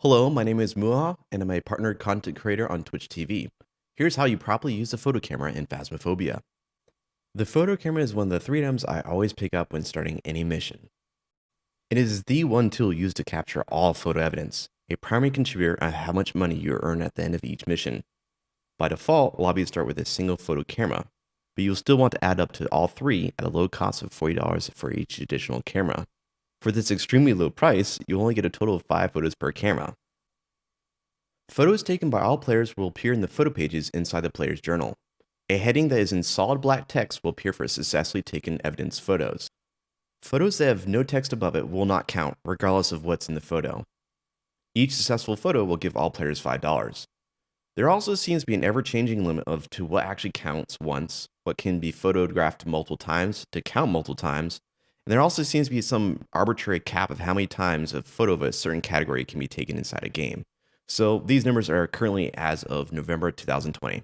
Hello, my name is Muha, and I'm a partner content creator on Twitch TV. Here's how you properly use a photo camera in Phasmophobia. The photo camera is one of the 3 items I always pick up when starting any mission. It is the one tool used to capture all photo evidence, a primary contributor on how much money you earn at the end of each mission. By default, lobbies start with a single photo camera, but you'll still want to add up to all 3 at a low cost of $40 for each additional camera. For this extremely low price, you'll only get a total of 5 photos per camera. Photos taken by all players will appear in the photo pages inside the player's journal. A heading that is in solid black text will appear for successfully taken evidence photos. Photos that have no text above it will not count, regardless of what's in the photo. Each successful photo will give all players $5. There also seems to be an ever-changing limit to what actually counts once, what can be photographed multiple times to count multiple times, and there also seems to be some arbitrary cap of how many times a photo of a certain category can be taken inside a game. So these numbers are currently as of November 2020.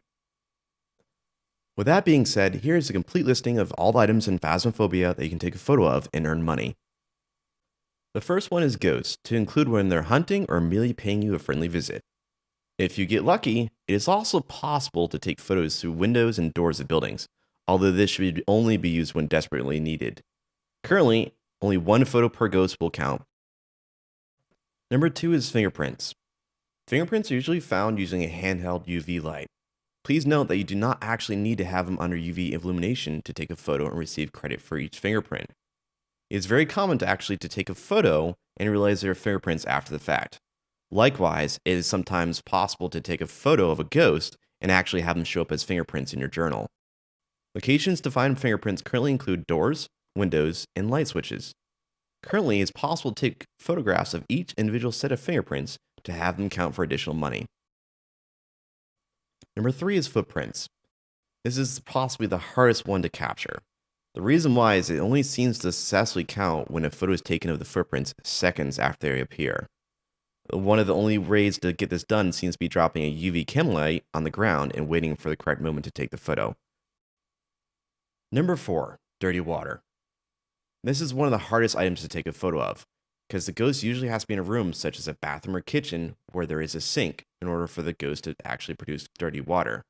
With that being said, here is a complete listing of all the items in Phasmophobia that you can take a photo of and earn money. The first one is ghosts, to include when they're hunting or merely paying you a friendly visit. If you get lucky, it is also possible to take photos through windows and doors of buildings, although this should only be used when desperately needed. Currently, only 1 photo per ghost will count. Number 2 is fingerprints. Fingerprints are usually found using a handheld UV light. Please note that you do not actually need to have them under UV illumination to take a photo and receive credit for each fingerprint. It is very common to take a photo and realize there are fingerprints after the fact. Likewise, it is sometimes possible to take a photo of a ghost and actually have them show up as fingerprints in your journal. Locations to find fingerprints currently include doors, windows, and light switches. Currently, it's possible to take photographs of each individual set of fingerprints to have them count for additional money. Number 3 is footprints. This is possibly the hardest one to capture. The reason why is it only seems to successfully count when a photo is taken of the footprints seconds after they appear. One of the only ways to get this done seems to be dropping a UV chem light on the ground and waiting for the correct moment to take the photo. Number 4, dirty water. This is one of the hardest items to take a photo of, because the ghost usually has to be in a room such as a bathroom or kitchen where there is a sink in order for the ghost to actually produce dirty water.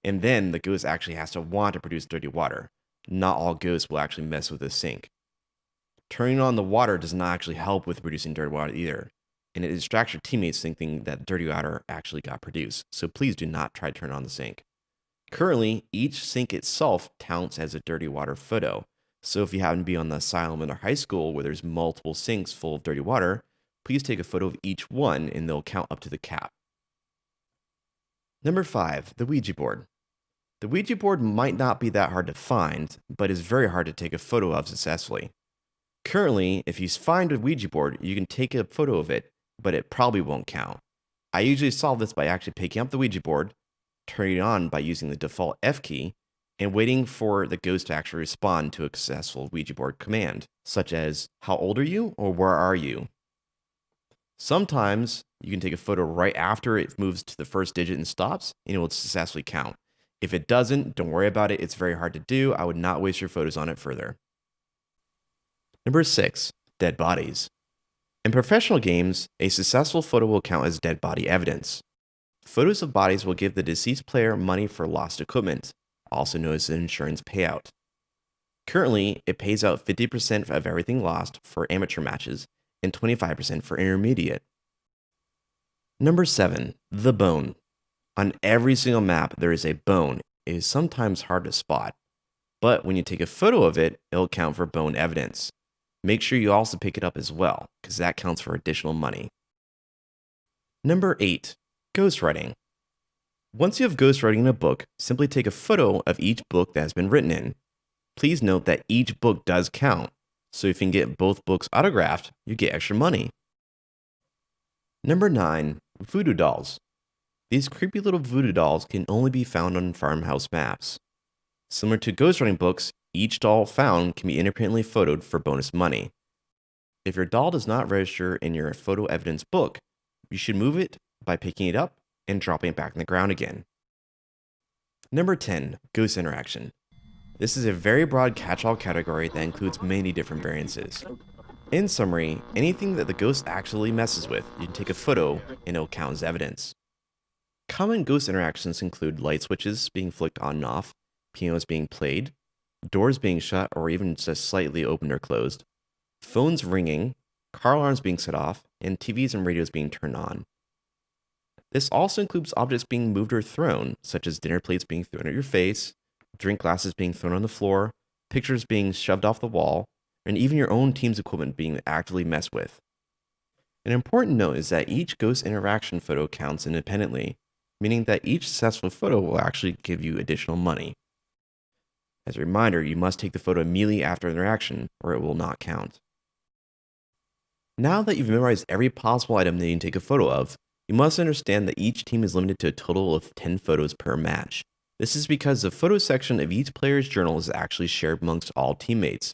And then the ghost actually has to want to produce dirty water. Not all ghosts will actually mess with the sink. Turning on the water does not actually help with producing dirty water either, and it distracts your teammates thinking that dirty water actually got produced, so please do not try to turn on the sink. Currently, each sink itself counts as a dirty water photo. So if you happen to be on the asylum in a high school where there's multiple sinks full of dirty water, please take a photo of each one and they'll count up to the cap. Number 5, the Ouija board. The Ouija board might not be that hard to find, but is very hard to take a photo of successfully. Currently, if you find a Ouija board, you can take a photo of it, but it probably won't count. I usually solve this by actually picking up the Ouija board, turning it on by using the default F key, and waiting for the ghost to actually respond to a successful Ouija board command, such as, "How old are you?" or "Where are you?" Sometimes you can take a photo right after it moves to the first digit and stops, and it will successfully count. If it doesn't, don't worry about it. It's very hard to do. I would not waste your photos on it further. Number 6, dead bodies. In professional games, a successful photo will count as dead body evidence. Photos of bodies will give the deceased player money for lost equipment, also known as an insurance payout. Currently, it pays out 50% of everything lost for amateur matches and 25% for intermediate. Number 7, the bone. On every single map, there is a bone. It is sometimes hard to spot, but when you take a photo of it, it'll count for bone evidence. Make sure you also pick it up as well, because that counts for additional money. Number 8, ghostwriting. Once you have ghostwriting in a book, simply take a photo of each book that has been written in. Please note that each book does count, so if you can get both books autographed, you get extra money. Number 9, voodoo dolls. These creepy little voodoo dolls can only be found on farmhouse maps. Similar to ghostwriting books, each doll found can be independently photoed for bonus money. If your doll does not register in your photo evidence book, you should move it by picking it up and dropping it back in the ground again. Number 10, ghost interaction. This is a very broad catch-all category that includes many different variances. In summary, anything that the ghost actually messes with, you can take a photo and it'll count as evidence. Common ghost interactions include light switches being flicked on and off, pianos being played, doors being shut or even just slightly opened or closed, phones ringing, car alarms being set off, and TVs and radios being turned on. This also includes objects being moved or thrown, such as dinner plates being thrown at your face, drink glasses being thrown on the floor, pictures being shoved off the wall, and even your own team's equipment being actively messed with. An important note is that each ghost interaction photo counts independently, meaning that each successful photo will actually give you additional money. As a reminder, you must take the photo immediately after interaction, or it will not count. Now that you've memorized every possible item that you can take a photo of, you must understand that each team is limited to a total of 10 photos per match. This is because the photo section of each player's journal is actually shared amongst all teammates.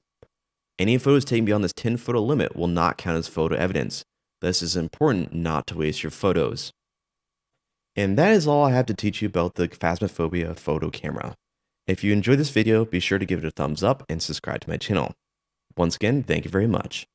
Any photos taken beyond this 10 photo limit will not count as photo evidence. Thus, it is important not to waste your photos. And that is all I have to teach you about the Phasmophobia photo camera. If you enjoyed this video, be sure to give it a thumbs up and subscribe to my channel. Once again, thank you very much.